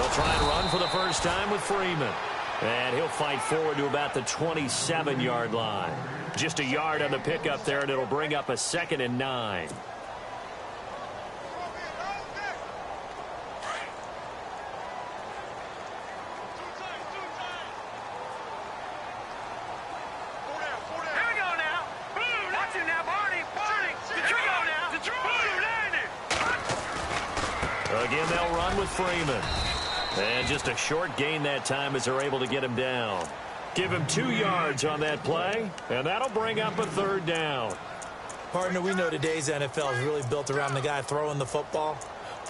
They'll try and run for the first time with Freeman. And he'll fight forward to about the 27-yard line. Just a yard on the pickup there, and it'll bring up a 2nd and 9. Again, they'll run with Freeman. And just a short gain that time as they're able to get him down. Give him 2 yards on that play, and that'll bring up a 3rd down. Partner, we know today's NFL is really built around the guy throwing the football.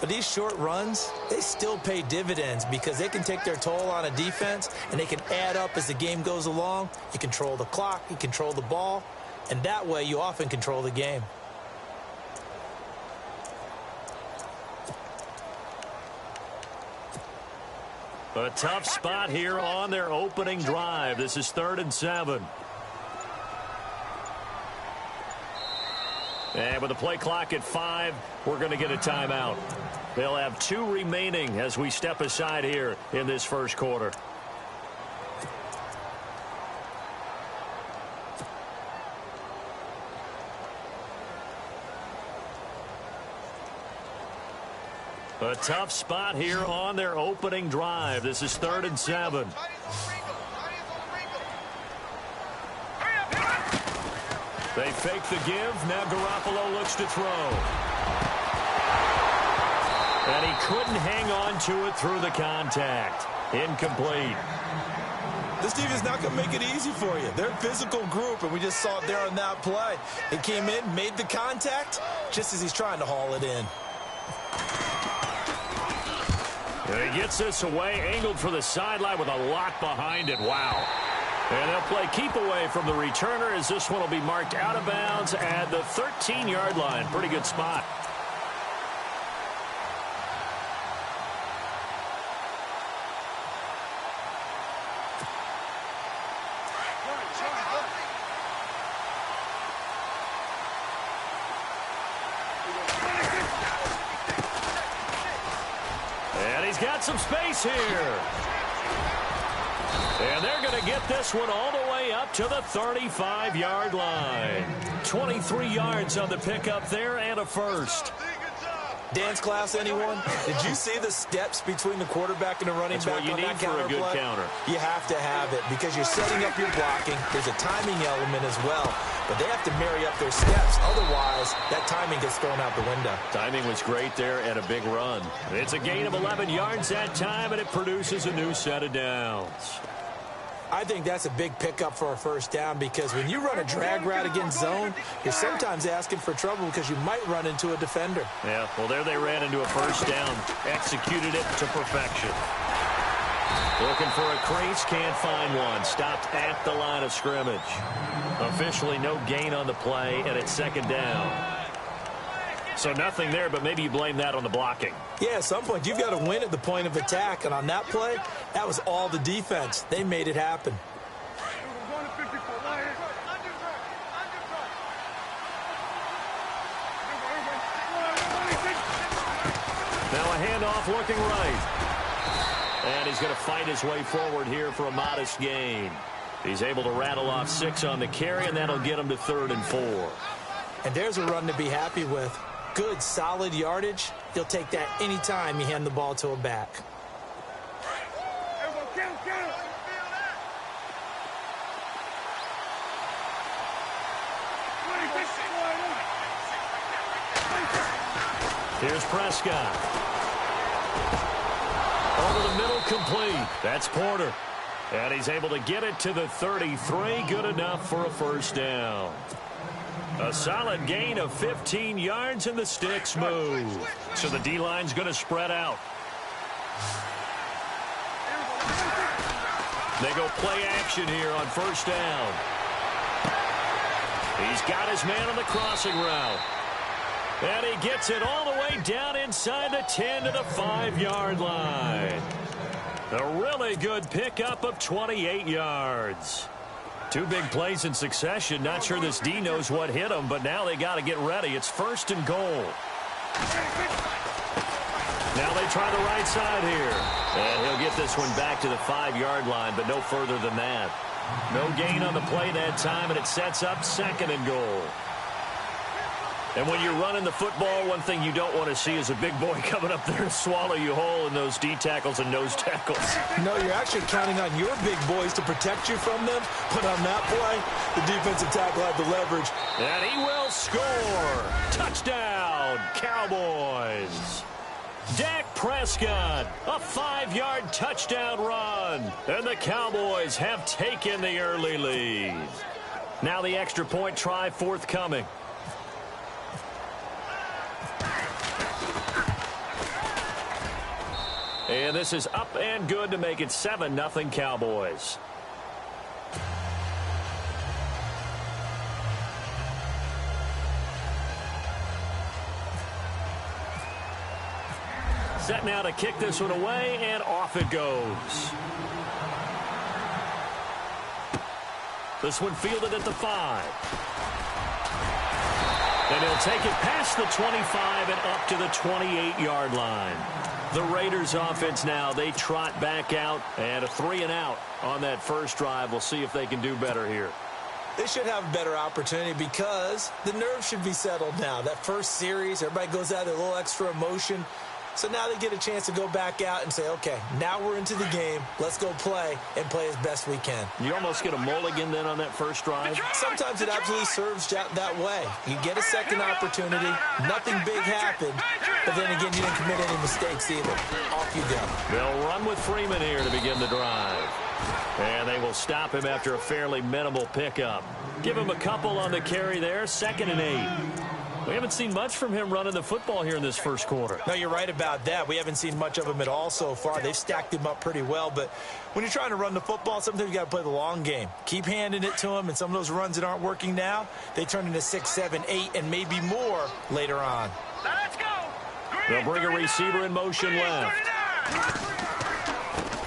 But these short runs, they still pay dividends because they can take their toll on a defense, and they can add up as the game goes along. You control the clock, you control the ball, and that way you often control the game. A tough spot here on their opening drive. This is 3rd and 7. And with the play clock at 5, we're going to get a timeout. They'll have 2 remaining as we step aside here in this first quarter. A tough spot here on their opening drive. This is 3rd and 7. They fake the give. Now Garoppolo looks to throw. And he couldn't hang on to it through the contact. Incomplete. This defense is not going to make it easy for you. They're a physical group, and we just saw it there on that play. He came in, made the contact, just as he's trying to haul it in. And he gets this away, angled for the sideline with a lot behind it. Wow. And they'll play keep away from the returner as this one will be marked out of bounds at the 13-yard line. Pretty good spot. And he's got some space here. And they're going to get this one all the way up to the 35-yard line. 23 yards on the pickup there and a first. Dance class, anyone? Did you see the steps between the quarterback and the running back on that counter play? That's what you need for a good counter. You have to have it because you're setting up your blocking. There's a timing element as well, but they have to marry up their steps. Otherwise, that timing gets thrown out the window. Timing was great there and a big run. It's a gain of 11 yards that time, and it produces a new set of downs. I think that's a big pickup for a first down because when you run a drag route against zone, you're sometimes asking for trouble because you might run into a defender. Yeah, well, there they ran into a first down. Executed it to perfection. Looking for a crease, can't find one. Stopped at the line of scrimmage. Officially no gain on the play, and it's 2nd down. So nothing there, but maybe you blame that on the blocking. Yeah, at some point, you've got to win at the point of attack. And on that play, that was all the defense. They made it happen. Now a handoff looking right. And he's going to fight his way forward here for a modest gain. He's able to rattle off 6 on the carry, and that'll get him to 3rd and 4. And there's a run to be happy with. Good, solid yardage. You'll take that anytime you hand the ball to a back. Here's Prescott. Over the middle, complete. That's Porter. And he's able to get it to the 33. Good enough for a first down. A solid gain of 15 yards, and the sticks move. So the D-line's going to spread out. They go play action here on first down. He's got his man on the crossing route. And he gets it all the way down inside the 10 to the 5-yard line. A really good pickup of 28 yards. 2 big plays in succession. Not sure this D knows what hit him, but now they got to get ready. It's 1st and goal. Now they try the right side here. And he'll get this one back to the 5-yard line, but no further than that. No gain on the play that time, and it sets up 2nd and goal. And when you're running the football, one thing you don't want to see is a big boy coming up there to swallow you whole in those D tackles and nose tackles. No, you're actually counting on your big boys to protect you from them. But on that play, the defensive tackle had the leverage. And he will score. Touchdown, Cowboys. Dak Prescott, a 5-yard touchdown run. And the Cowboys have taken the early lead. Now the extra point try forthcoming. And this is up and good to make it 7-0 Cowboys. Set now to kick this one away, and off it goes. This one fielded at the 5. And he'll take it past the 25 and up to the 28-yard line. The Raiders offense now, they trot back out, and a 3-and-out on that first drive. We'll see if they can do better here. They should have a better opportunity because the nerves should be settled now. That first series, everybody goes out with a little extra emotion. So now they get a chance to go back out and say, okay, now we're into the game. Let's go play and play as best we can. You almost get a mulligan then on that first drive? Sometimes it absolutely serves that way. You get a second opportunity. Nothing big happened. But then again, you didn't commit any mistakes either. Off you go. They'll run with Freeman here to begin the drive. And they will stop him after a fairly minimal pickup. Give him a couple on the carry there. 2nd and 8. We haven't seen much from him running the football here in this first quarter. No, you're right about that. We haven't seen much of him at all so far. They've stacked him up pretty well. But when you're trying to run the football, sometimes you got to play the long game. Keep handing it to him, and some of those runs that aren't working now, they turn into 6, 7, 8, and maybe more later on. Let's go. They'll bring a receiver in motion left.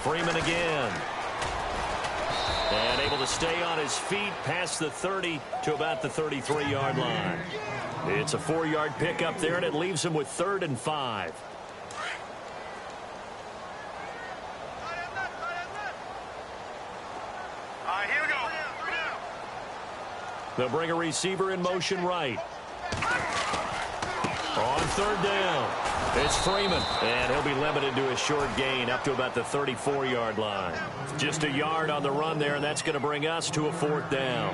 Freeman again. And able to stay on his feet past the 30 to about the 33-yard line. It's a 4-yard pickup there, and it leaves him with 3rd and 5. Here we go. They'll bring a receiver in motion right. On 3rd down, it's Freeman, and he'll be limited to a short gain up to about the 34-yard line. Just a yard on the run there, and that's going to bring us to a 4th down.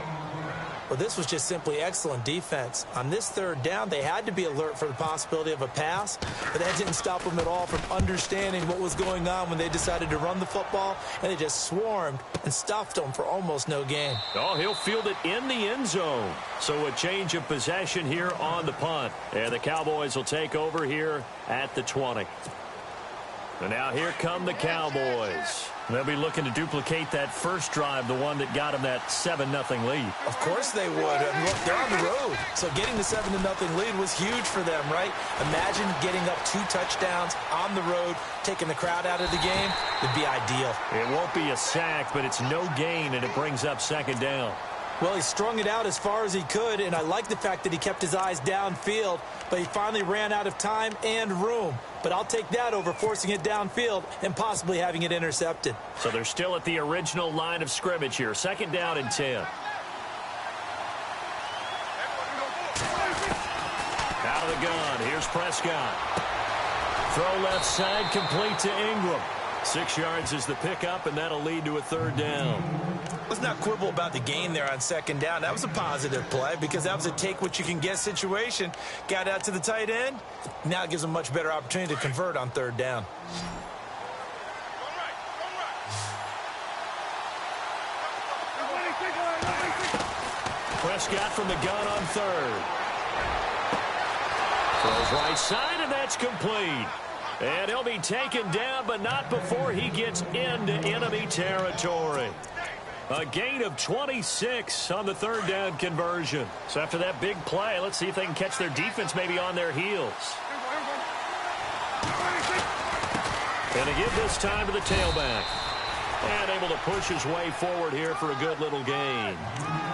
Well, this was just simply excellent defense. On this 3rd down, they had to be alert for the possibility of a pass, but that didn't stop them at all from understanding what was going on when they decided to run the football, and they just swarmed and stuffed them for almost no gain. Oh, he'll field it in the end zone. So a change of possession here on the punt. And the Cowboys will take over here at the 20. And now here come the Cowboys. They'll be looking to duplicate that first drive, the one that got them that 7-0 lead. Of course they would. And look, they're on the road. So getting the 7-0 lead was huge for them, right? Imagine getting up 2 touchdowns on the road, taking the crowd out of the game. It'd be ideal. It won't be a sack, but it's no gain, and it brings up 2nd down. Well, he strung it out as far as he could, and I like the fact that he kept his eyes downfield, but he finally ran out of time and room. But I'll take that over forcing it downfield and possibly having it intercepted. So they're still at the original line of scrimmage here. 2nd down and 10. Out of the gun. Here's Prescott. Throw left side, complete to Ingram. 6 yards is the pickup, and that'll lead to a 3rd down. Let's not quibble about the gain there on 2nd down. That was a positive play because that was a take-what-you-can-get situation. Got out to the tight end. Now it gives them a much better opportunity to convert on 3rd down. Prescott from the gun on 3rd. Throws right side, and that's complete. And he'll be taken down, but not before he gets into enemy territory. A gain of 26 on the 3rd down conversion. So after that big play, let's see if they can catch their defense maybe on their heels. And to give this time to the tailback. And able to push his way forward here for a good little gain.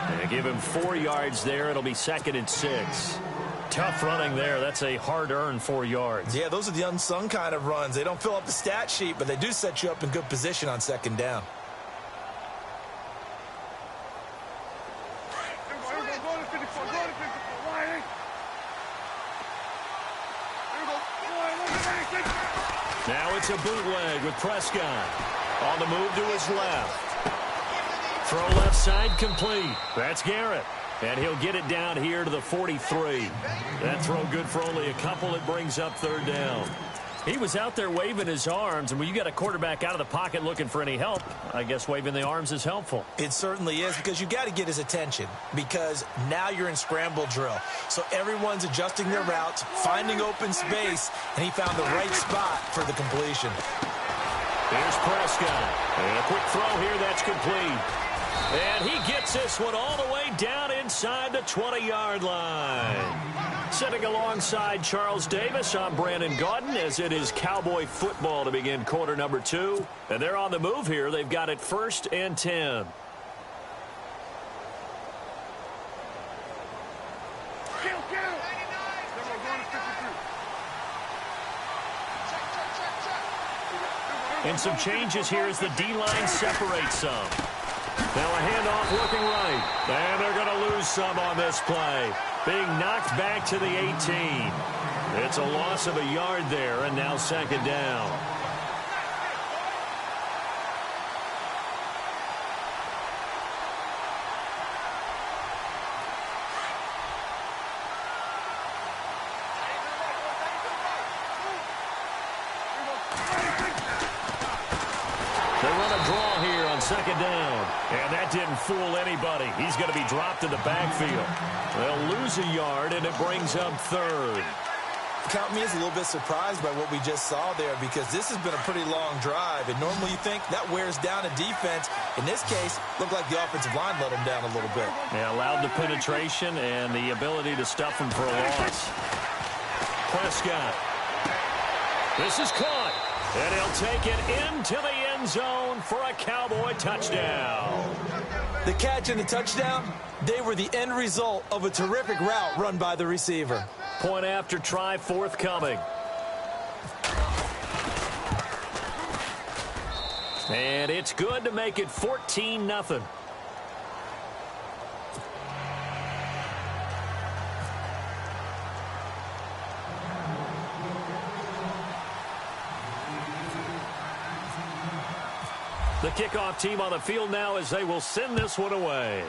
And give him 4 yards there. It'll be 2nd and 6. tough running there. That's a hard-earned 4 yards. Yeah, those are the unsung kind of runs. They don't fill up the stat sheet, but they do set you up in good position on second down. Now it's a bootleg with Prescott. On the move to his left. Throw left side complete. That's Garrett. And he'll get it down here to the 43. That throw good for only a couple. It brings up third down. He was out there waving his arms, and when you got a quarterback out of the pocket looking for any help, I guess waving the arms is helpful. It certainly is, because you got to get his attention, because now you're in scramble drill. So everyone's adjusting their routes, finding open space, and he found the right spot for the completion. Here's Prescott. And a quick throw here that's complete. And he gets this one all the way down inside the 20-yard line. Sitting alongside Charles Davis, I'm Brandon Gaudin, as it is Cowboy football to begin quarter number 2. And they're on the move here. They've got it 1st and 10. And some changes here as the D-line separates some. Now a handoff looking right. And they're going to lose some on this play. Being knocked back to the 18. It's a loss of a yard there, and now second down. They run a draw here on second down. And that didn't fool anybody. He's going to be dropped in the backfield. They'll lose a yard, and it brings up third. Count me as a little bit surprised by what we just saw there, because this has been a pretty long drive, and normally you think that wears down a defense. In this case, looked like the offensive line let them down a little bit. Yeah, allowed the penetration and the ability to stuff them for a loss. Prescott. This is caught. And he'll take it into the end zone for a Cowboy touchdown. The catch and the touchdown, they were the end result of a terrific route run by the receiver. Point after try forthcoming. And it's good to make it 14-0. The kickoff team on the field now as they will send this one away.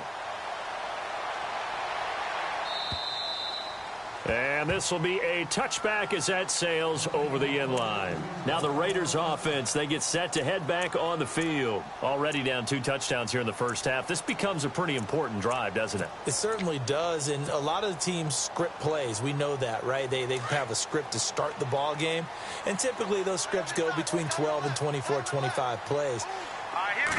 And this will be a touchback as that sails over the end line. Now the Raiders offense, they get set to head back on the field. Already down 2 touchdowns here in the first half. This becomes a pretty important drive, doesn't it? It certainly does, and a lot of the teams script plays. We know that, right? They have a script to start the ball game, and typically those scripts go between 12 and 24, 25 plays.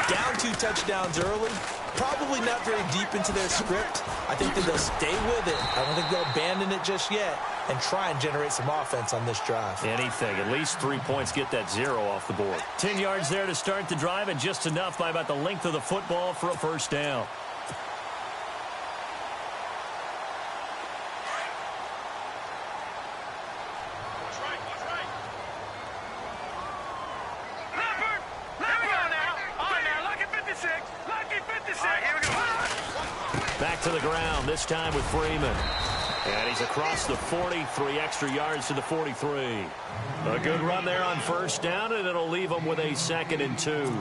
Down 2 touchdowns early, probably not very deep into their script. I think that they'll stay with it. I don't think they'll abandon it just yet and try and generate some offense on this drive. Anything. At least 3 points, get that 0 off the board. 10 yards there to start the drive, and just enough by about the length of the football for a first down. Back to the ground, this time with Freeman. And he's across the 40, 3 extra yards to the 43. A good run there on first down, and it'll leave them with a 2nd and 2.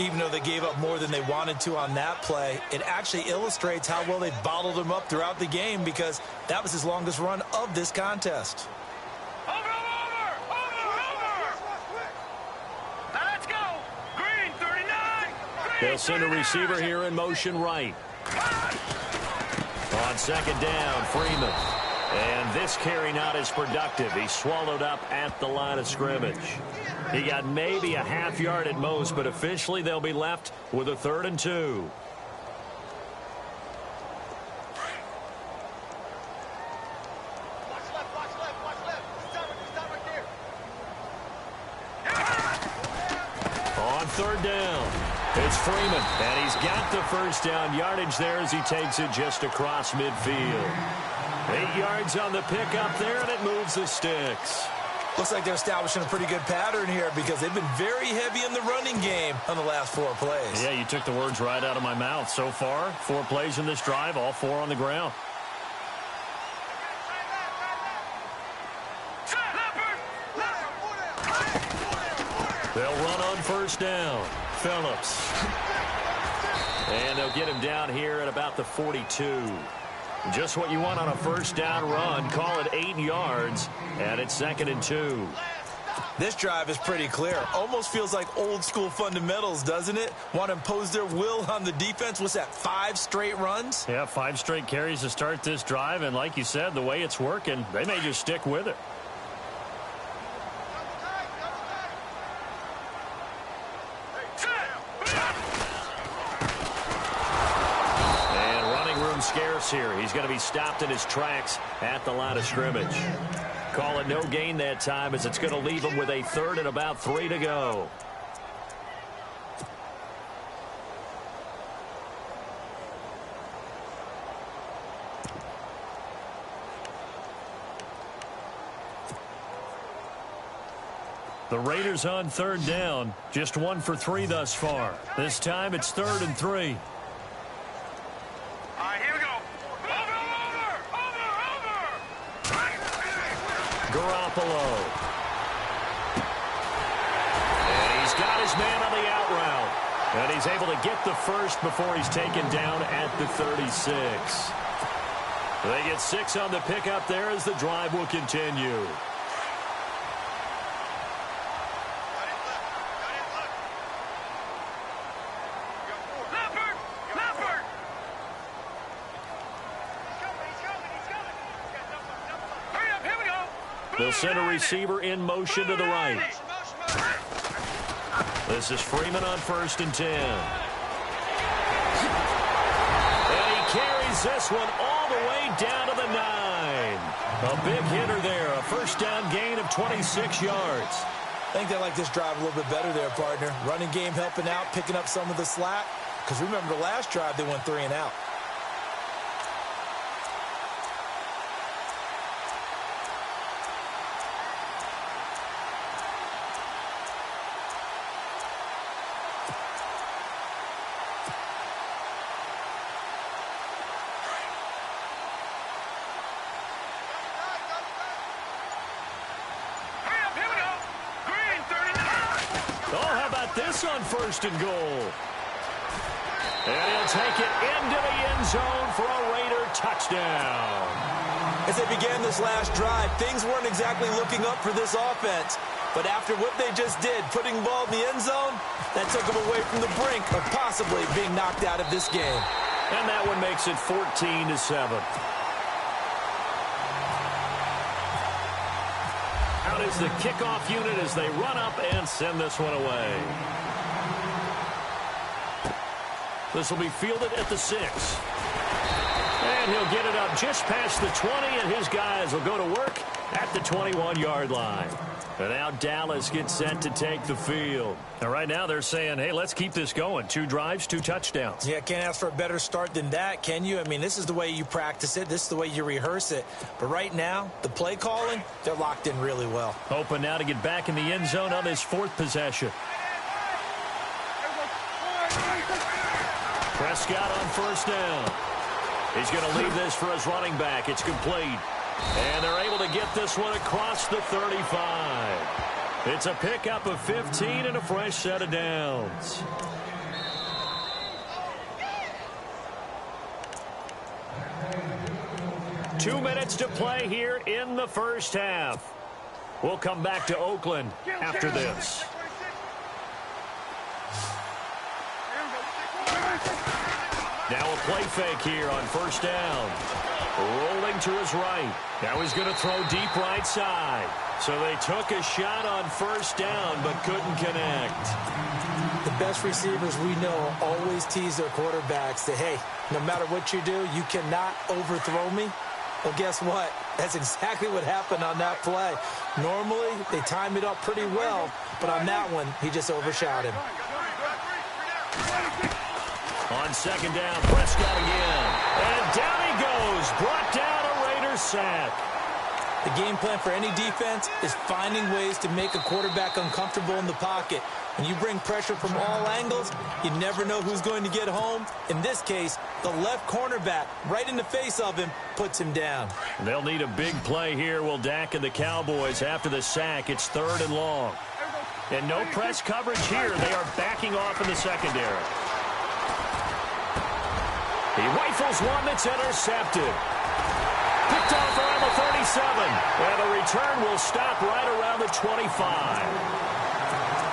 Even though they gave up more than they wanted to on that play, it actually illustrates how well they bottled him up throughout the game, because that was his longest run of this contest. They'll send a receiver here in motion right. On second down, Freeman. And this carry not as productive. He's swallowed up at the line of scrimmage. He got maybe a half yard at most, but officially they'll be left with a 3rd and 2. On 3rd down. It's Freeman, and he's got the first down yardage there as he takes it just across midfield. 8 yards on the pickup there, and it moves the sticks. Looks like they're establishing a pretty good pattern here because they've been very heavy in the running game on the last 4 plays. Yeah, you took the words right out of my mouth. So far, 4 plays in this drive, all 4 on the ground. They'll run on first down. Phillips. And they'll get him down here at about the 42. Just what you want on a first down run. Call it 8 yards, and it's 2nd and 2. This drive is pretty clear. Almost feels like old school fundamentals, doesn't it? Want to impose their will on the defense. What's that, 5 straight runs? Yeah, 5 straight carries to start this drive, and like you said, the way it's working, they may just stick with it. Scarce here. He's going to be stopped in his tracks at the line of scrimmage. Call it no gain that time, as it's going to leave him with a 3rd and about 3 to go. The Raiders on 3rd down. Just 1 for 3 thus far. This time it's 3rd and 3. Garoppolo. And he's got his man on the out route. And he's able to get the first before he's taken down at the 36. They get 6 on the pickup there as the drive will continue. They'll send a receiver in motion to the right. This is Freeman on 1st and 10. And he carries this one all the way down to the 9. A big hitter there. A first down gain of 26 yards. I think they like this drive a little bit better there, partner. Running game helping out, picking up some of the slack. Because remember, the last drive they went 3 and out. This on 1st and goal. And he'll take it into the end zone for a Raider touchdown. As they began this last drive, things weren't exactly looking up for this offense. But after what they just did, putting the ball in the end zone, that took them away from the brink of possibly being knocked out of this game. And that one makes it 14-7. Out is the kickoff unit as they run up and send this one away. This will be fielded at the 6. And he'll get it up just past the 20, and his guys will go to work at the 21-yard line. And now Dallas gets set to take the field. And right now they're saying, hey, let's keep this going. 2 drives, 2 touchdowns. Yeah, can't ask for a better start than that, can you? I mean, this is the way you practice it. This is the way you rehearse it. But right now, the play calling, they're locked in really well. Hoping now to get back in the end zone on his 4th possession. Prescott on 1st down. He's going to leave this for his running back. It's complete. And they're able to get this one across the 35. It's a pickup of 15 and a fresh set of downs. Two minutes to play here in the first half. We'll come back to Oakland after this. Now a play fake here on 1st down. Rolling to his right. Now he's going to throw deep right side. So they took a shot on 1st down but couldn't connect. The best receivers we know always tease their quarterbacks that, hey, no matter what you do, you cannot overthrow me. Well, guess what? That's exactly what happened on that play. Normally, they time it up pretty well, but on that one, he just overshot him. On 2nd down, Prescott again. And down he goes. Brought down a Raiders sack. The game plan for any defense is finding ways to make a quarterback uncomfortable in the pocket. When you bring pressure from all angles, you never know who's going to get home. In this case, the left cornerback, right in the face of him, puts him down. They'll need a big play here, will Dak and the Cowboys. After the sack, it's 3rd and long. And no press coverage here. They are backing off in the secondary. He rifles one that's intercepted. Picked off around the 37. And the return will stop right around the 25.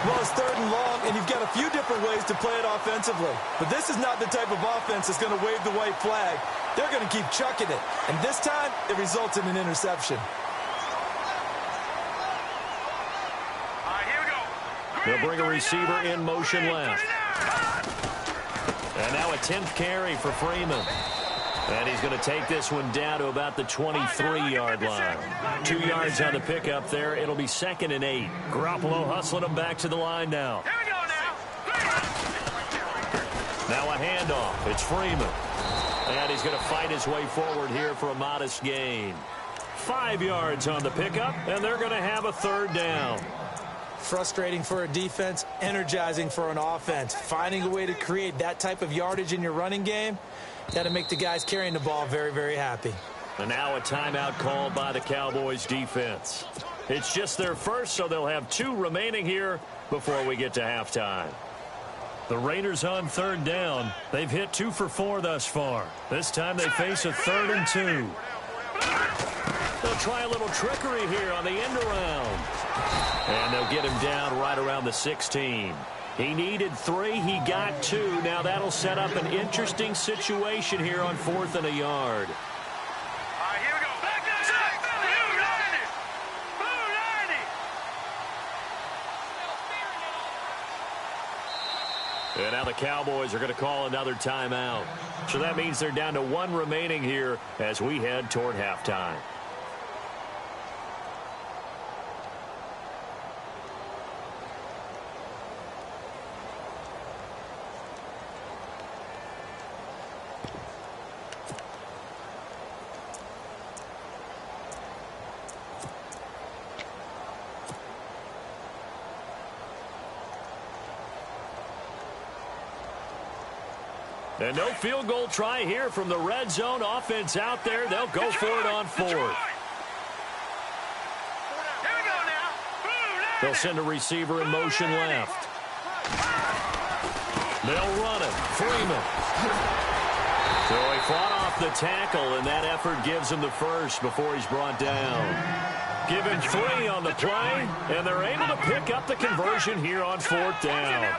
Well, it's 3rd and long, and you've got a few different ways to play it offensively. But this is not the type of offense that's going to wave the white flag. They're going to keep chucking it. And this time, it results in an interception. Here we go. They'll bring a receiver in motion left. And now a 10th carry for Freeman. And he's going to take this one down to about the 23-yard line. 2 yards on the pickup there. It'll be 2nd and 8. Garoppolo hustling him back to the line now. Here we go now. Now a handoff. It's Freeman. And he's going to fight his way forward here for a modest gain. 5 yards on the pickup, and they're going to have a 3rd down. Frustrating for a defense, energizing for an offense. Finding a way to create that type of yardage in your running game, got to make the guys carrying the ball very, very happy. And now a timeout called by the Cowboys defense. It's just their first, so they'll have 2 remaining here before we get to halftime. The Raiders on 3rd down. They've hit 2 for 4 thus far. This time they face a 3rd and 2. They'll try a little trickery here on the end around. And they'll get him down right around the 16. He needed 3. He got 2. Now that'll set up an interesting situation here on 4th and a yard. Here we go. Back to the And now the Cowboys are going to call another timeout. So that means they're down to 1 remaining here as we head toward halftime. And no field goal try here from the red zone. Offense out there. They'll go for it on 4th. They'll send a receiver in motion left. They'll run it. Freeman. So he fought off the tackle, and that effort gives him the first before he's brought down. Given 3 on the play, and they're able to pick up the conversion here on 4th down.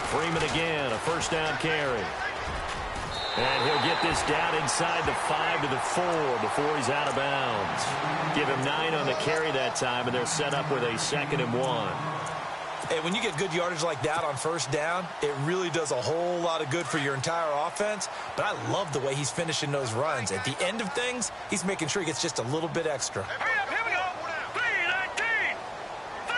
Freeman again, a 1st down carry. And he'll get this down inside the 5 to the 4 before he's out of bounds. Give him 9 on the carry that time, and they're set up with a 2nd and 1. And when you get good yardage like that on 1st down, it really does a whole lot of good for your entire offense. But I love the way he's finishing those runs. At the end of things, he's making sure he gets just a little bit extra. Hurry up, here we go. 3-19. 3-19.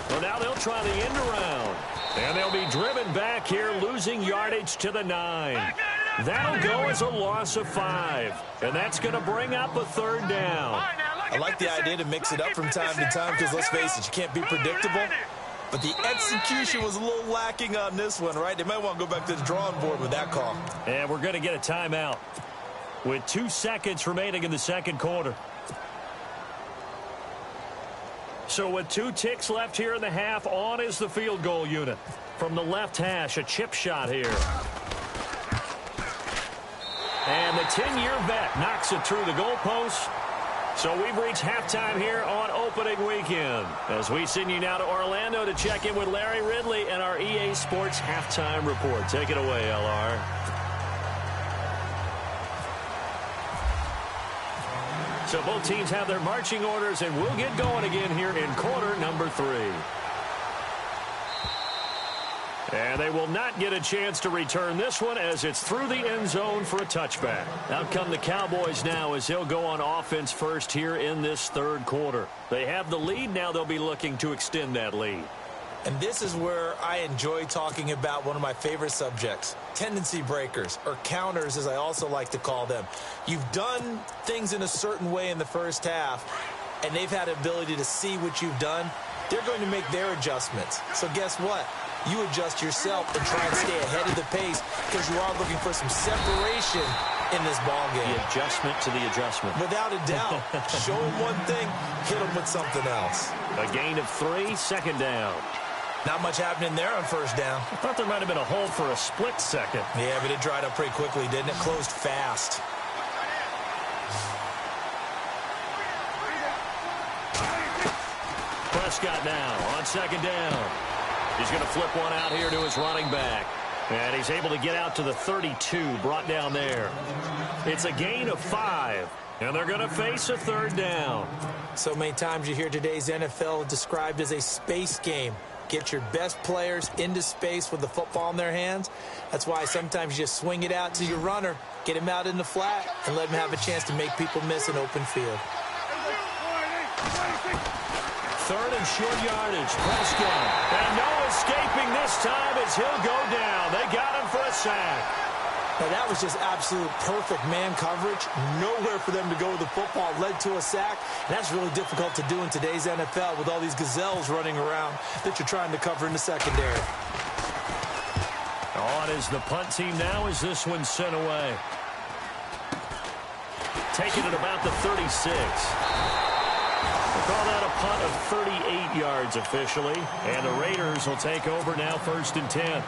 Well, now they'll try the end around. And they'll be driven back here, losing yardage to the 9. That'll go as a loss of 5. And that's going to bring up a 3rd down. I like the idea to mix it up from time to time because, let's face it, you can't be predictable. But the execution was a little lacking on this one, right? They might want to go back to the drawing board with that call. And we're going to get a timeout with 2 seconds remaining in the 2nd quarter. So with 2 ticks left here in the half, on is the field goal unit. From the left hash, a chip shot here. And the 10-year vet knocks it through the goalpost. So we've reached halftime here on opening weekend. As we send you now to Orlando to check in with Larry Ridley and our EA Sports halftime report. Take it away, LR. So both teams have their marching orders, and we'll get going again here in quarter number 3. And they will not get a chance to return this one as it's through the end zone for a touchback. Out come the Cowboys now as they'll go on offense first here in this third quarter. They have the lead. Now they'll be looking to extend that lead. And this is where I enjoy talking about one of my favorite subjects, tendency breakers, or counters as I also like to call them. You've done things in a certain way in the first half, and they've had the ability to see what you've done. They're going to make their adjustments. So guess what? You adjust yourself and try and stay ahead of the pace because you are looking for some separation in this ball game. The adjustment to the adjustment. Without a doubt. Show them one thing, hit them with something else. A gain of 3, second down. Not much happening there on first down. I thought there might have been a hold for a split second. Yeah, but it dried up pretty quickly, didn't it? Closed fast. Prescott now on second down. He's going to flip one out here to his running back. And he's able to get out to the 32, brought down there. It's a gain of 5, and they're going to face a third down. So many times you hear today's NFL described as a space game. Get your best players into space with the football in their hands. That's why sometimes you just swing it out to your runner, get him out in the flat, and let him have a chance to make people miss an open field. Third and short yardage. Prescott. And no escaping this time as he'll go down. They got him for a sack. Now, that was just absolute perfect man coverage. Nowhere for them to go with the football. Led to a sack. And that's really difficult to do in today's NFL with all these gazelles running around that you're trying to cover in the secondary. On is the punt team now as this one's sent away. Taking it about the 36. We'll call that a punt of 38 yards officially. And the Raiders will take over now, 1st and 10.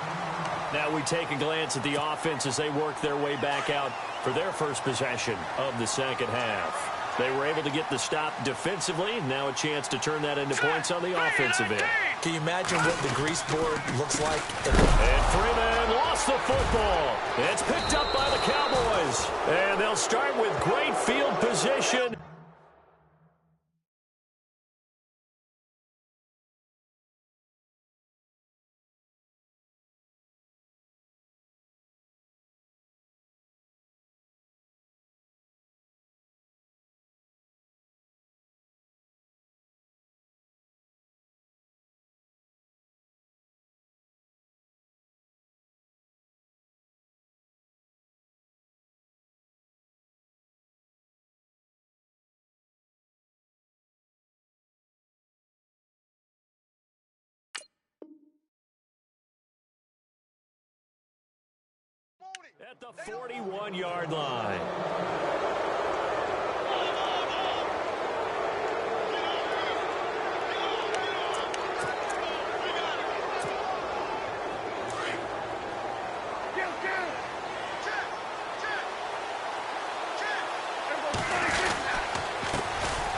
Now we take a glance at the offense as they work their way back out for their first possession of the second half. They were able to get the stop defensively. Now a chance to turn that into points on the offensive end. Can you imagine what the grease board looks like? And Freeman lost the football. It's picked up by the Cowboys. And they'll start with great field position. At the 41-yard line.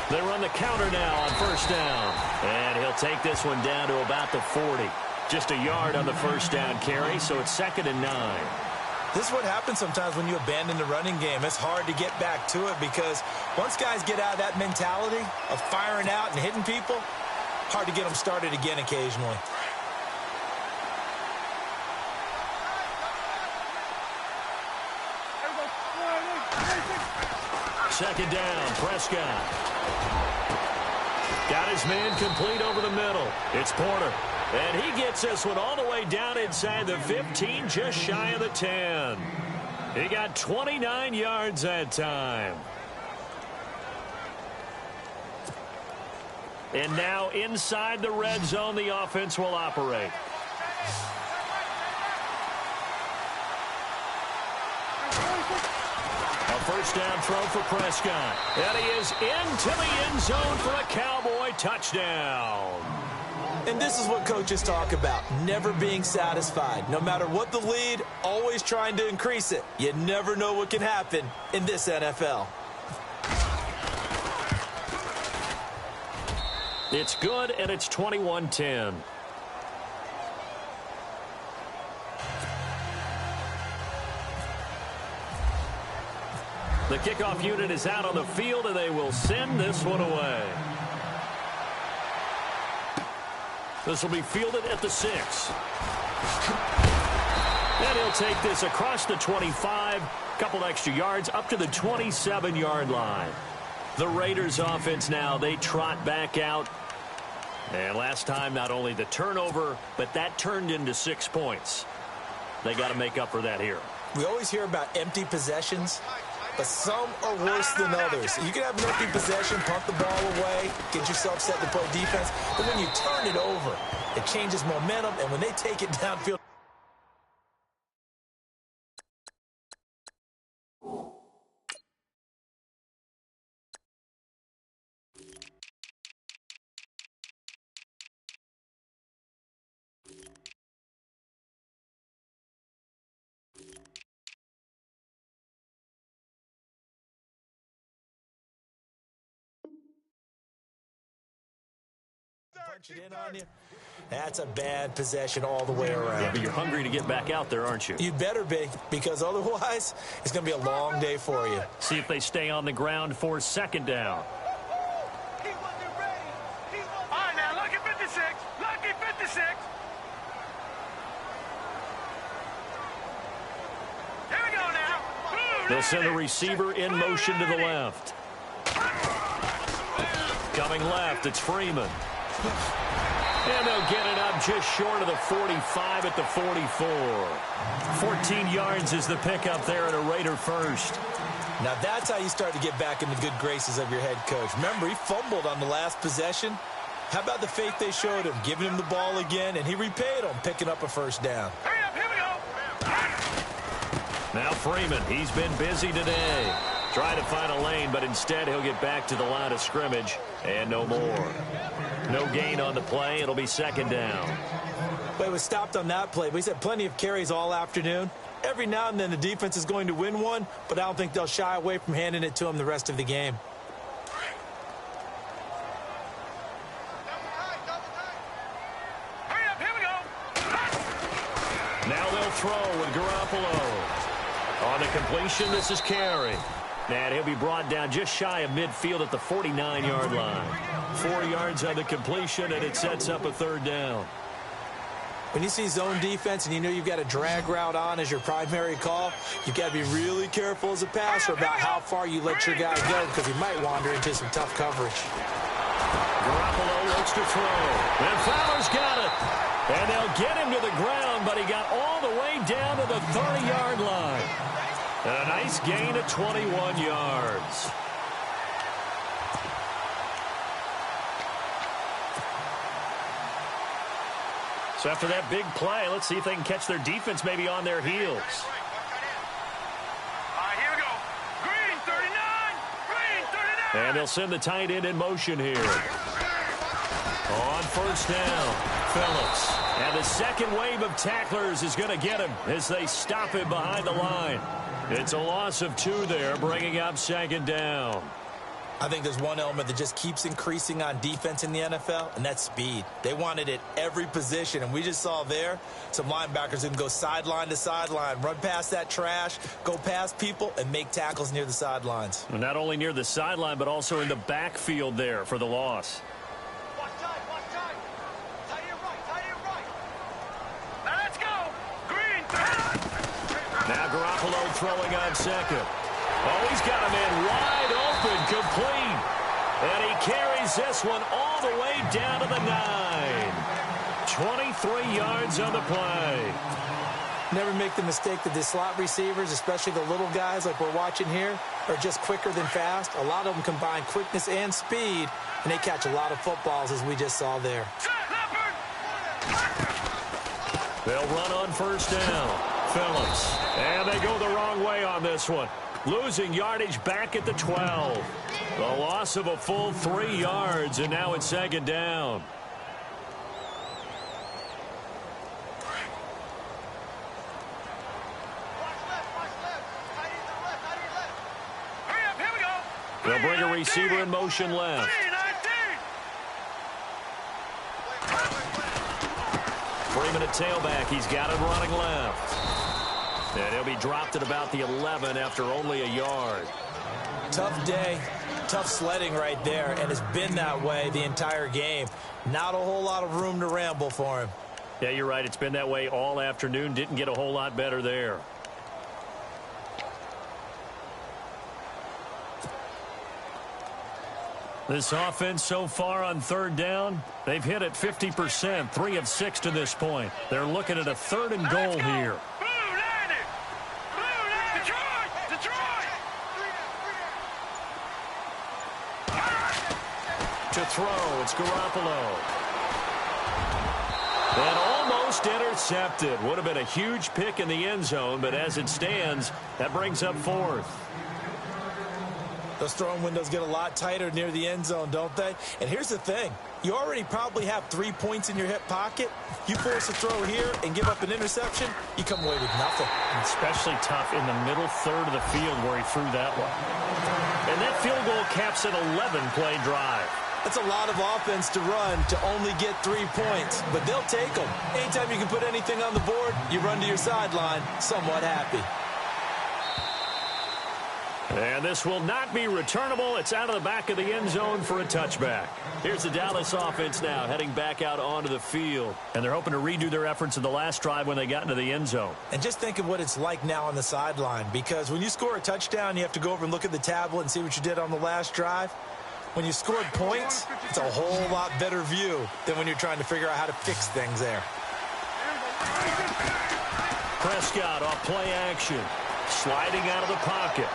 They run the counter now on first down. And he'll take this one down to about the 40. Just a yard on the first down carry, so it's 2nd and 9. This is what happens sometimes when you abandon the running game. It's hard to get back to it because once guys get out of that mentality of firing out and hitting people, hard to get them started again occasionally. Second down, Prescott. Got his man complete over the middle. It's Porter. And he gets this one all the way down inside the 15, just shy of the 10. He got 29 yards that time. And now inside the red zone, the offense will operate. A first down throw for Prescott. And he is into the end zone for a Cowboy touchdown. And this is what coaches talk about, never being satisfied. No matter what the lead, always trying to increase it. You never know what can happen in this NFL. It's good, and it's 21-10. The kickoff unit is out on the field, and they will send this one away. This will be fielded at the 6. And he'll take this across the 25, couple extra yards up to the 27-yard line. The Raiders offense now, they trot back out. And last time, not only the turnover, but that turned into 6 points. They got to make up for that here. We always hear about empty possessions, but some are worse than others. You can have an empty possession, punt the ball away, get yourself set to play defense, but when you turn it over, it changes momentum, and when they take it downfield, punch it in on you. That's a bad possession all the way around. Yeah, but you're hungry to get back out there, aren't you? You'd better be, because otherwise it's going to be a long day for you. See if they stay on the ground for 2nd down. All right, now, lucky 56. Lucky 56. Here we go now. They'll send a receiver in motion to the left. Coming left, it's Freeman. And they'll get it up just short of the 45 at the 44. 14 yards is the pickup there at a Raider first. Now that's how you start to get back in the good graces of your head coach. Remember, he fumbled on the last possession. How about the faith they showed him, giving him the ball again, and he repaid them, picking up a 1st down. Hurry up, here we go. Now Freeman, he's been busy today. Trying to find a lane, but instead he'll get back to the line of scrimmage, and no more. No gain on the play. It'll be 2nd down. But it was stopped on that play. But he's had plenty of carries all afternoon. Every now and then the defense is going to win one, but I don't think they'll shy away from handing it to him the rest of the game. Hurry up, here we go. Now they'll throw with Garoppolo. On the completion, this is Carey. And he'll be brought down just shy of midfield at the 49-yard line. 4 yards on the completion, and it sets up a 3rd down. When you see zone defense and you know you've got a drag route on as your primary call, you've got to be really careful as a passer about how far you let your guy go, because he might wander into some tough coverage. Garoppolo looks to throw. And Fowler's got it. And they'll get him to the ground, but he got all the way down to the 30-yard line. And a nice gain of 21 yards. So after that big play, let's see if they can catch their defense maybe on their heels. All right, here we go. Green 39. Green 39. And they'll send the tight end in motion here. On 1st down, Phillips. And the second wave of tacklers is going to get him as they stop him behind the line. It's a loss of 2 there, bringing up 2nd down. I think there's one element that just keeps increasing on defense in the NFL, and that's speed. They want it at every position, and we just saw there some linebackers who can go sideline to sideline, run past that trash, go past people, and make tackles near the sidelines. And not only near the sideline, but also in the backfield there for the loss. Watch time, watch time. Tie it right, tie it right. Now let's go. Green 39. Now Garoppolo throwing on 2nd. Oh, he's got a man wide open, complete. And he carries this one all the way down to the 9. 23 yards on the play. Never make the mistake that the slot receivers, especially the little guys like we're watching here, are just quicker than fast. A lot of them combine quickness and speed, and they catch a lot of footballs, as we just saw there. They'll run on 1st down. Phillips. And they go the wrong way on this one. Losing yardage back at the 12. The loss of a full 3 yards, and now it's 2nd down. Hurry up, here we go. They'll bring a receiver in motion left. Freeman at tailback. He's got it running left. And he'll be dropped at about the 11 after only a yard. Tough day. tough sledding right there, and it's been that way the entire game. Not a whole lot of room to ramble for him. Yeah, you're right. It's been that way all afternoon. Didn't get a whole lot better there. This offense so far on third down, they've hit it 50%, 3 of 6 to this point. They're looking at a 3rd and goal here. To throw, it's Garoppolo. And almost intercepted. Would have been a huge pick in the end zone, but as it stands, that brings up 4th. Those throwing windows get a lot tighter near the end zone, don't they? And here's the thing. You already probably have 3 points in your hip pocket. You force a throw here and give up an interception, you come away with nothing. Especially tough in the middle third of the field where he threw that one. And that field goal caps an 11-play drive. That's a lot of offense to run to only get 3 points, but they'll take them. Anytime you can put anything on the board, you run to your sideline somewhat happy. And this will not be returnable. It's out of the back of the end zone for a touchback. Here's the Dallas offense now heading back out onto the field. And they're hoping to redo their efforts in the last drive when they got into the end zone. And just think of what it's like now on the sideline, because when you score a touchdown, you have to go over and look at the tablet and see what you did on the last drive. When you scored points, it's a whole lot better view than when you're trying to figure out how to fix things there. Prescott off play action. Sliding out of the pocket.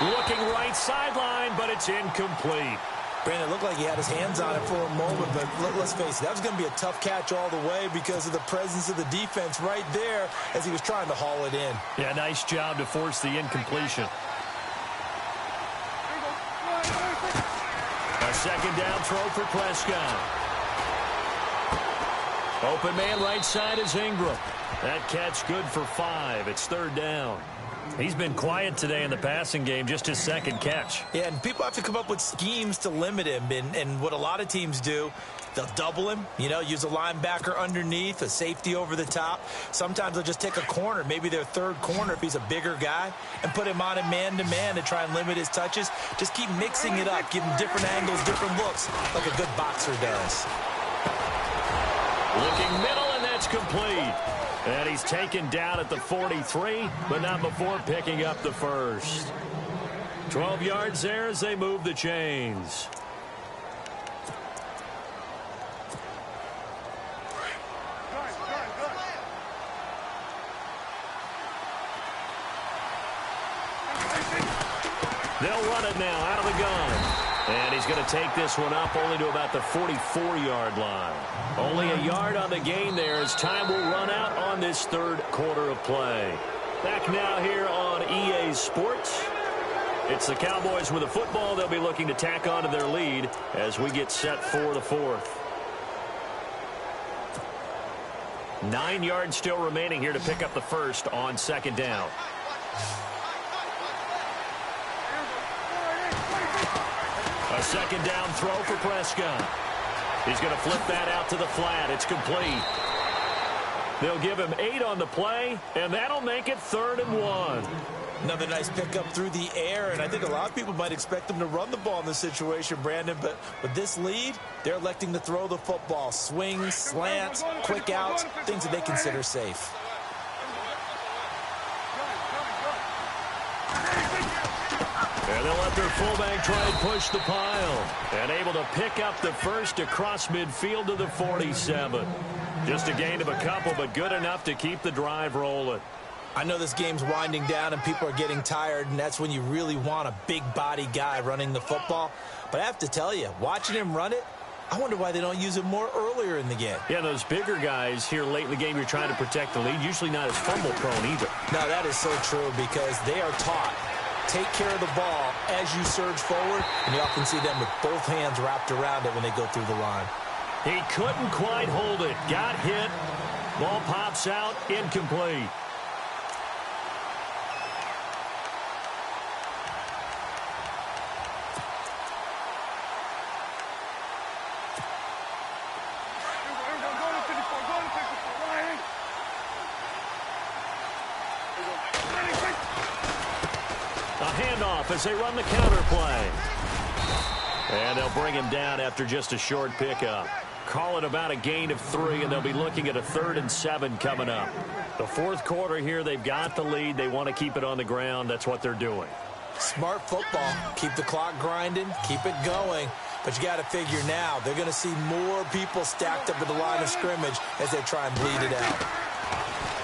Looking right sideline, but it's incomplete. Brandon, it looked like he had his hands on it for a moment, but let's face it, that was going to be a tough catch all the way because of the presence of the defense right there as he was trying to haul it in. Yeah, nice job to force the incompletion. A 2nd down throw for Prescott. Open man right side is Ingram. That catch good for 5. It's 3rd down. He's been quiet today in the passing game, just his 2nd catch. Yeah, and people have to come up with schemes to limit him. And what a lot of teams do, they'll double him, use a linebacker underneath, a safety over the top. Sometimes they'll just take a corner, maybe their 3rd corner if he's a bigger guy, and put him on a man-to-man to try and limit his touches. Just keep mixing it up, give him different angles, different looks, like a good boxer does. Looking middle, and that's complete. And he's taken down at the 43, but not before picking up the 1st. 12 yards there as they move the chains. They'll run it now out of the gun. And he's going to take this one up only to about the 44-yard line. Only a yard on the gain there as time will run out on this 3rd quarter of play. Back now here on EA Sports. It's the Cowboys with the football. They'll be looking to tack on to their lead as we get set for the 4th. 9 yards still remaining here to pick up the 1st on 2nd down. A 2nd down throw for Prescott. He's going to flip that out to the flat. It's complete. They'll give him 8 on the play, and that'll make it 3rd and 1. Another nice pickup through the air, and I think a lot of people might expect them to run the ball in this situation, Brandon, but with this lead, they're electing to throw the football. Swings, slants, quick outs, things that they consider safe. And they'll let their fullback try and push the pile. And able to pick up the 1st across midfield to the 47. Just a gain of a couple, but good enough to keep the drive rolling. I know this game's winding down and people are getting tired, and that's when you really want a big body guy running the football. But I have to tell you, watching him run it, I wonder why they don't use him more earlier in the game. Yeah, those bigger guys here late in the game, you're trying to protect the lead, usually not as fumble prone either. No, that is so true because they are taught. Take care of the ball as you surge forward, and you often see them with both hands wrapped around it when they go through the line. He couldn't quite hold it. Got hit. Ball pops out. Incomplete. handoff as they run the counter play. And they'll bring him down after just a short pickup. Call it about a gain of 3, and they'll be looking at a 3rd and 7 coming up. The fourth quarter here, they've got the lead. They want to keep it on the ground. That's what they're doing. Smart football. Keep the clock grinding. Keep it going. But you got to figure now, they're going to see more people stacked up at the line of scrimmage as they try and bleed it out.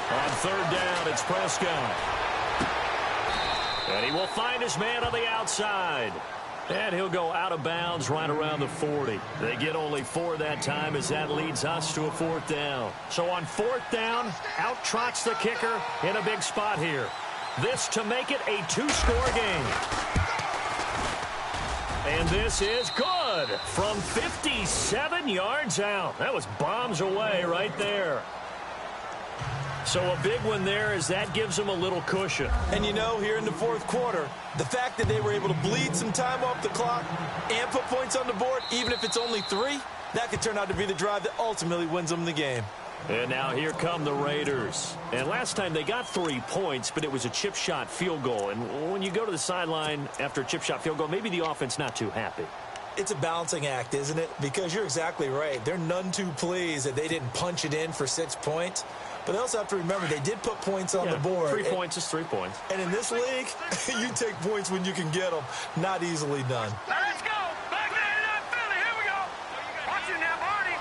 On 3rd down, it's Prescott. And he will find his man on the outside. And he'll go out of bounds right around the 40. They get only 4 that time as that leads us to a 4th down. So on 4th down, out trots the kicker in a big spot here. This to make it a 2-score game. And this is good from 57 yards out. That was bombs away right there. So a big one there as that gives them a little cushion. And you know, here in the fourth quarter, the fact that they were able to bleed some time off the clock and put points on the board, even if it's only 3, that could turn out to be the drive that ultimately wins them the game. And now here come the Raiders. And last time they got 3 points, but it was a chip shot field goal. And when you go to the sideline after a chip shot field goal, maybe the offense not too happy. It's a balancing act, isn't it? Because you're exactly right. They're none too pleased that they didn't punch it in for 6 points. But they also have to remember they did put points on the board. 3 points is 3 points. And in this league, you take points when you can get them. Not easily done. Now let's go. Back there in Philly. Here we go. Watch it now, Barney.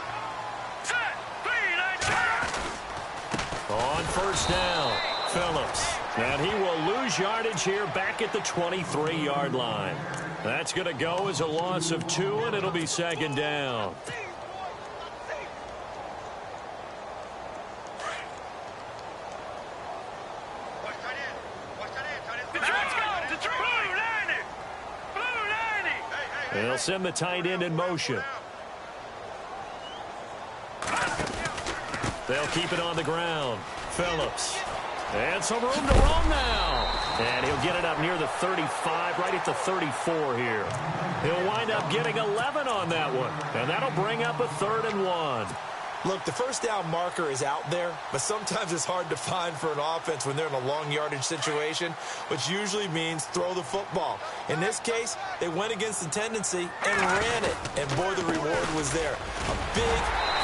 Set. 3, 9, On 1st down, Phillips. And he will lose yardage here back at the 23-yard line. That's going to go as a loss of 2, and it'll be 2nd down. They'll send the tight end in motion. They'll keep it on the ground. Phillips. And some room to roam now. And he'll get it up near the 35, right at the 34 here. He'll wind up getting 11 on that one. And that'll bring up a 3rd and 1. Look, the 1st down marker is out there, but sometimes it's hard to find for an offense when they're in a long yardage situation, which usually means throw the football. In this case, they went against the tendency and ran it. And boy, the reward was there. A big,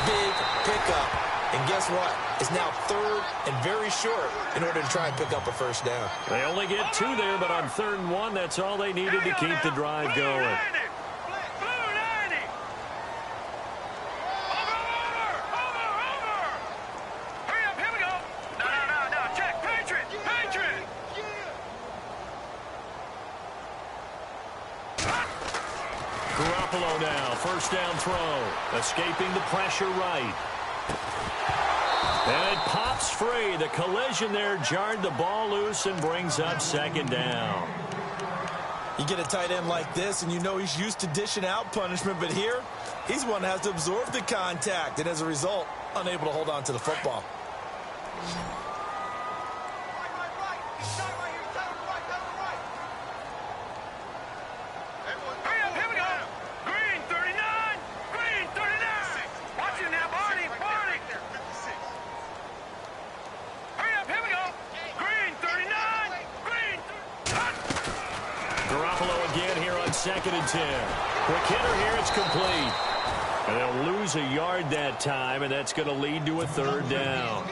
big pickup. And guess what? It's now 3rd and very short in order to try and pick up a 1st down. They only get 2 there, but on 3rd and 1, that's all they needed to keep the drive going. Garoppolo now, 1st down throw, escaping the pressure right. And it pops free. The collision there jarred the ball loose and brings up 2nd down. You get a tight end like this, and you know he's used to dishing out punishment, but here, he's one that has to absorb the contact, and as a result, unable to hold on to the football. Garoppolo again here on 2nd and 10. Quick hitter here, it's complete. And they'll lose a yard that time, and that's going to lead to a 3rd down.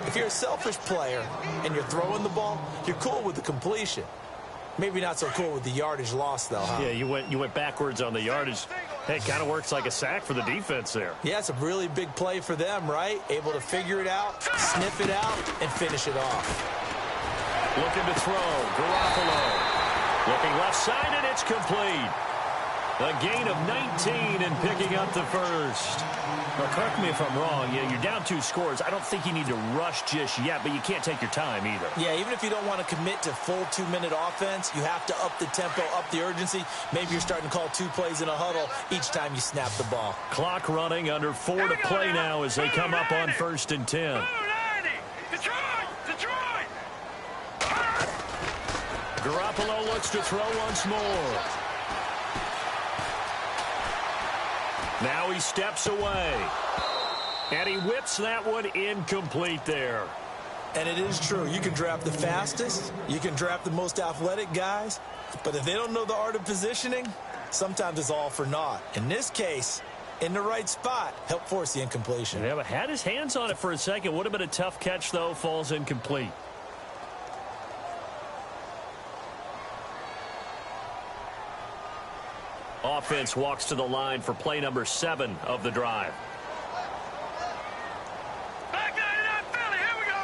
If you're a selfish player and you're throwing the ball, you're cool with the completion. Maybe not so cool with the yardage loss, though, huh? Yeah, you went backwards on the yardage. Hey, it kind of works like a sack for the defense there. Yeah, it's a really big play for them, right? Able to figure it out, sniff it out, and finish it off. Looking to throw, Garoppolo. Looking left side, and it's complete. A gain of 19 and picking up the 1st. Now, correct me if I'm wrong. Yeah, you're down 2 scores. I don't think you need to rush just yet, but you can't take your time either. Yeah, even if you don't want to commit to full 2-minute offense, you have to up the tempo, up the urgency. Maybe you're starting to call 2 plays in a huddle each time you snap the ball. Clock running, under 4 to play now as they come up on 1st and 10. Garoppolo looks to throw once more. Now he steps away. And he whips that one incomplete there. And it is true. You can draft the fastest. You can draft the most athletic guys. But if they don't know the art of positioning, sometimes it's all for naught. In this case, in the right spot, help force the incompletion. Yeah, but had his hands on it for a second. Would have been a tough catch, though. Falls incomplete. Offense walks to the line for play number 7 of the drive. Back 99 Philly, here we go.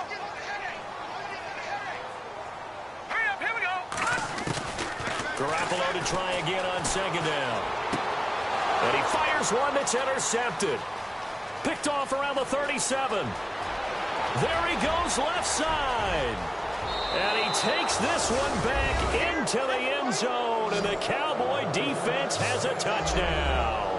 Hurry up, here we go. Garoppolo to try again on second down. And he fires one that's intercepted. Picked off around the 37. There he goes left side. And he takes this one back into the end zone. And the Cowboy defense has a touchdown.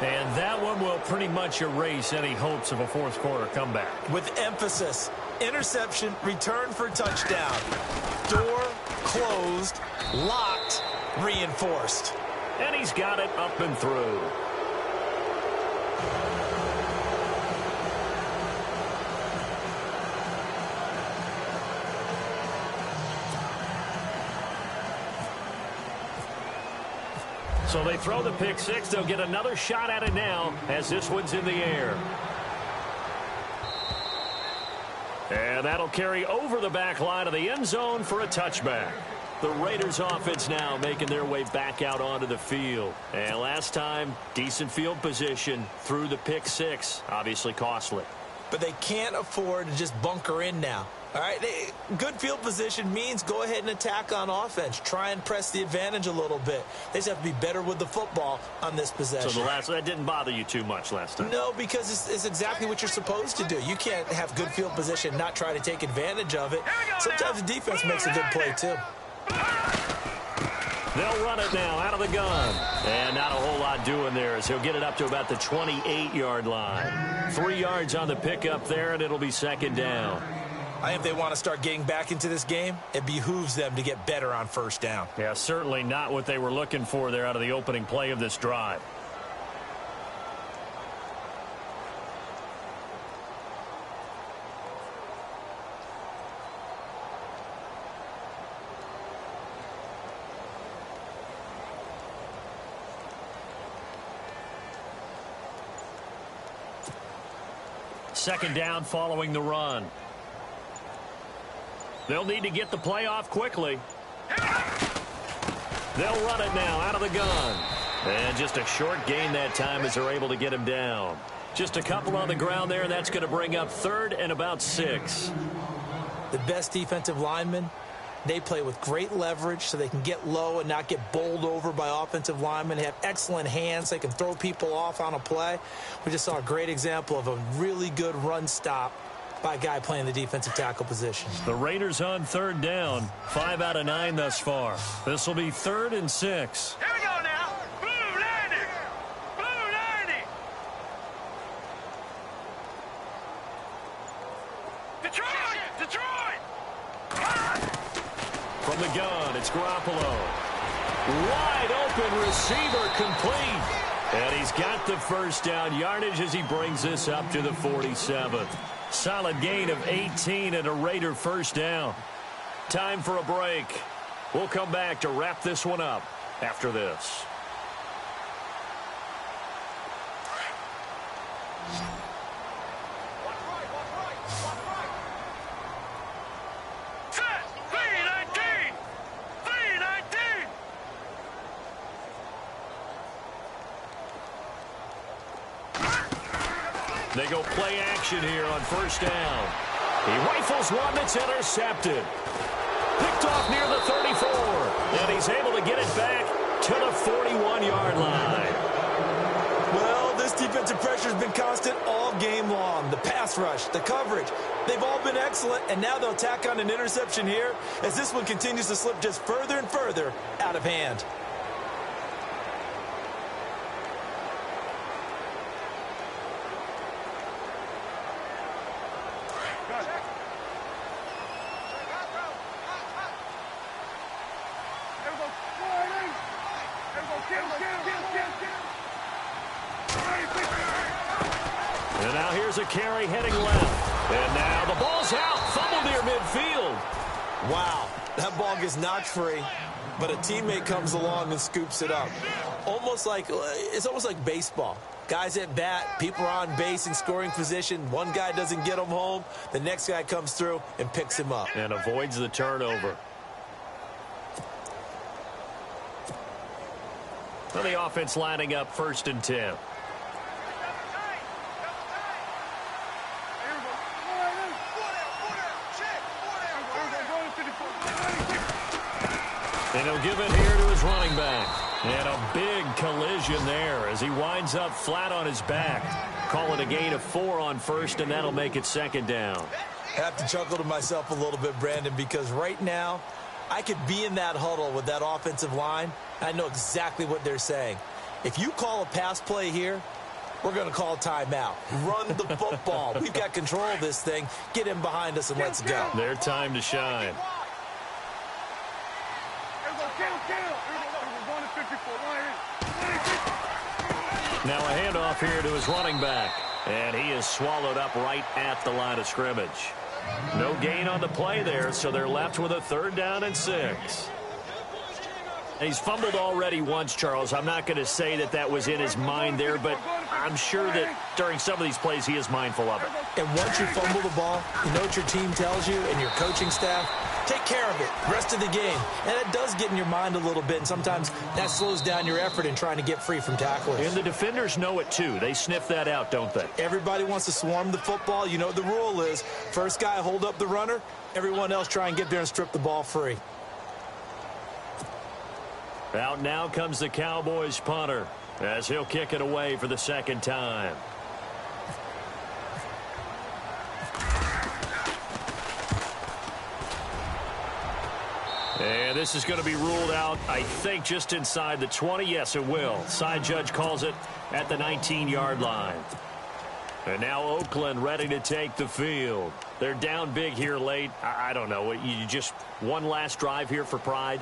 And that one will pretty much erase any hopes of a fourth quarter comeback. With emphasis, interception, return for touchdown. Door closed, locked, reinforced. And he's got it up and through. So they throw the pick six. They'll get another shot at it now as this one's in the air. And that'll carry over the back line of the end zone for a touchback. The Raiders offense now making their way back out onto the field. And last time, decent field position through the pick six. Obviously costly. But they can't afford to just bunker in now. All right, good field position means go ahead and attack on offense. Try and press the advantage a little bit. They just have to be better with the football on this possession. So that didn't bother you too much last time? No, because it's exactly what you're supposed to do. You can't have good field position and not try to take advantage of it. Sometimes the defense makes a good play, too. They'll run it now out of the gun. And not a whole lot doing there as he'll get it up to about the 28-yard line. 3 yards on the pickup there, and it'll be second down. I think if they want to start getting back into this game, it behooves them to get better on first down. Yeah, certainly not what they were looking for there out of the opening play of this drive. Second down following the run. They'll need to get the play off quickly. They'll run it now out of the gun. And just a short gain that time as they're able to get him down. Just a couple on the ground there, and that's going to bring up third and about 6. The best defensive linemen, they play with great leverage so they can get low and not get bowled over by offensive linemen. They have excellent hands. They can throw people off on a play. We just saw a great example of a really good run stop by a guy playing the defensive tackle position. The Raiders on third down. 5 out of 9 thus far. This will be 3rd and 6. Here we go now. Blue 90. Blue 90. Detroit. Detroit. From the gun, it's Garoppolo. Wide open receiver complete. And he's got the first down yardage as he brings this up to the 47. Solid gain of 18 and a Raider first down. Time for a break. We'll come back to wrap this one up after this. Set. 319. 319. They go play action here on first down. He rifles one that's intercepted. Picked off near the 34. And he's able to get it back to the 41-yard line. Well, this defensive pressure has been constant all game long. The pass rush, the coverage, they've all been excellent, and now they'll tack on an interception here as this one continues to slip just further and further out of hand. And now here's a carry heading left. And now the ball's out. Fumble near midfield. Wow. That ball gets knocked free, but a teammate comes along and scoops it up. It's almost like baseball. Guys at bat, people are on base in scoring position. One guy doesn't get him home. The next guy comes through and picks him up. And avoids the turnover. Well, the offense lining up 1st and 10. And he'll give it here to his running back. And a big collision there as he winds up flat on his back. Call it a gain of 4 on 1st, and that'll make it 2nd down. I have to chuckle to myself a little bit, Brandon, because right now I could be in that huddle with that offensive line. I know exactly what they're saying. If you call a pass play here, we're going to call timeout. Run the football. We've got control of this thing. Get in behind us and let's go. Their time to shine. Now a handoff here to his running back. And he is swallowed up right at the line of scrimmage. No gain on the play there, so they're left with a 3rd down and 6. He's fumbled already once, Charles. I'm not going to say that that was in his mind there, but I'm sure that during some of these plays he is mindful of it. And once you fumble the ball, you know what your team tells you and your coaching staff? Take care of it, rest of the game. And it does get in your mind a little bit, and sometimes that slows down your effort in trying to get free from tacklers. And the defenders know it too. They sniff that out, don't they? Everybody wants to swarm the football. You know what the rule is. First guy hold up the runner, everyone else try and get there and strip the ball free. Out now comes the Cowboys punter as he'll kick it away for the 2nd time. And this is going to be ruled out, I think, just inside the 20. Yes, it will. Side judge calls it at the 19-yard line. And now Oakland ready to take the field. They're down big here late. I don't know. You just one last drive here for pride?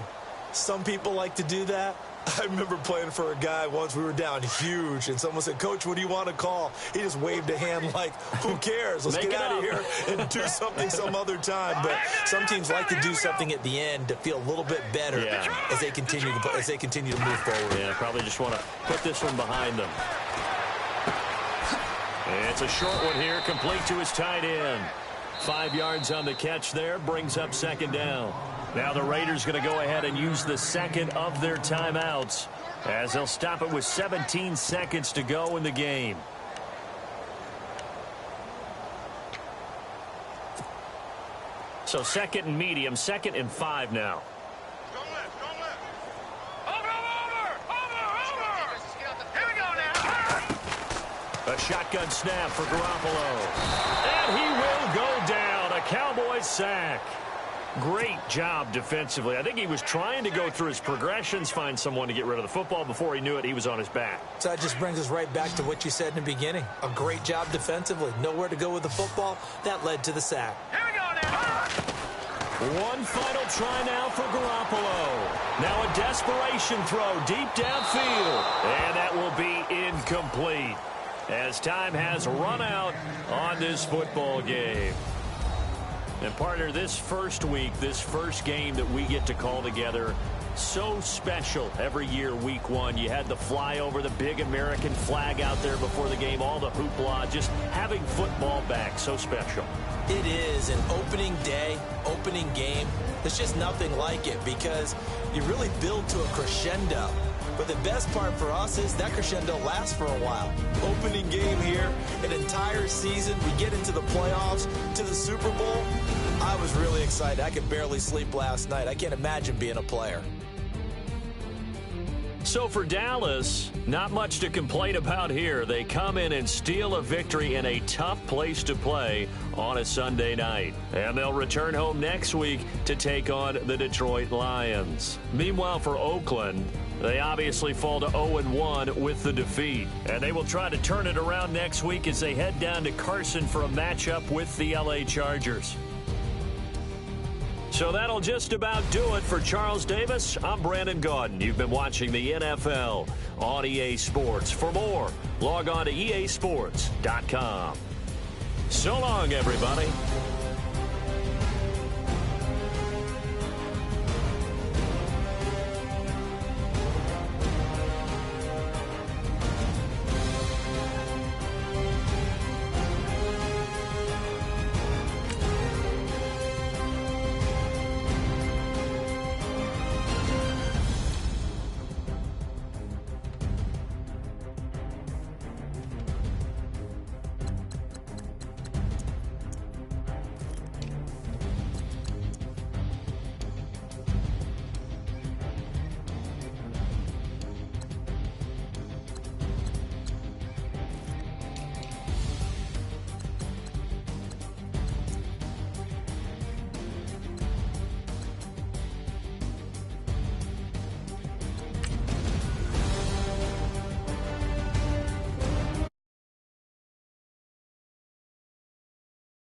Some people like to do that. I remember playing for a guy once. We were down huge, and someone said, "Coach, what do you want to call?" He just waved a hand like, who cares? Let's get out of here and do something some other time. But some teams like to do something at the end to feel a little bit better as they continue to move forward. Yeah, probably just want to put this one behind them. And it's a short one here, complete to his tight end. 5 yards on the catch there, brings up 2nd down. Now the Raiders going to go ahead and use the 2nd of their timeouts as they'll stop it with 17 seconds to go in the game. So 2nd and medium, 2nd and 5 now. A shotgun snap for Garoppolo. And he will go down. A Cowboys sack. Great job defensively. I think he was trying to go through his progressions, find someone to get rid of the football. Before he knew it, he was on his back. So that just brings us right back to what you said in the beginning. A great job defensively. Nowhere to go with the football. That led to the sack. Here we go now. One final try now for Garoppolo. Now a desperation throw deep downfield. And that will be incomplete as time has run out on this football game. And partner, this first week, this first game that we get to call together, so special every year, week 1. You had the flyover, the big American flag out there before the game, all the hoopla, just having football back, so special. It is an opening day, opening game. There's just nothing like it because you really build to a crescendo. But the best part for us is that crescendo lasts for a while. Opening game here, an entire season. We get into the playoffs, to the Super Bowl. I was really excited. I could barely sleep last night. I can't imagine being a player. So for Dallas, not much to complain about here. They come in and steal a victory in a tough place to play on a Sunday night. And they'll return home next week to take on the Detroit Lions. Meanwhile, for Oakland, they obviously fall to 0-1 with the defeat. And they will try to turn it around next week as they head down to Carson for a matchup with the LA Chargers. So that'll just about do it for Charles Davis. I'm Brandon Gaudin. You've been watching the NFL on EA Sports. For more, log on to easports.com. So long, everybody.